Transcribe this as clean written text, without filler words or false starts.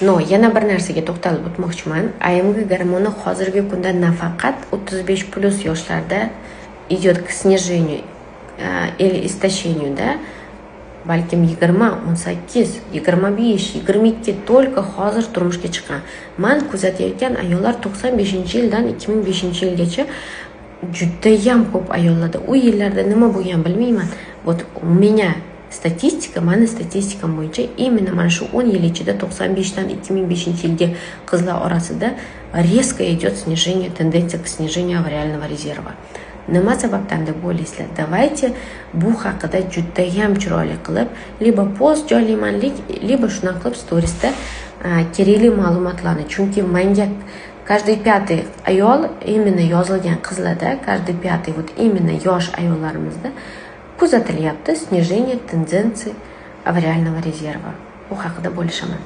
No, yana bir narsaga to'xtalib o'tmoqchiman. AMG gormoni hozirgi kunda nafaqat 35+ yoshlarda идет к снижению или истощению, balkim 20, 18, 25, 22 только hozir turmushga chiqqan. Men kuzatayotgan ayollar 95-yildan 2005-yilgacha judayam ko'p ayollarda u yillarda nima bo'lgan bilmayman. Вот у меня mani statistikam bo'yicha именно mana shu 10 yil ichida 95 dan 2005-yilga qizlar orasida резко идет снижение, tendensiya к снижению авариального резерва. Nima sababdan deb o'ylaysizlar? Давайте bu haqida judayam chiroyli qilib, liba post joylaymanlik, liba shunaqa qilib storiesda kerakli ma'lumotlarni, chunki menga каждый пятый ayol именно yozilgan qizlarda, каждый пятый вот именно yosh ayollarimizda kuzatilyapti снижение тенденции авариального резерва. Bu haqida bo'lishaman.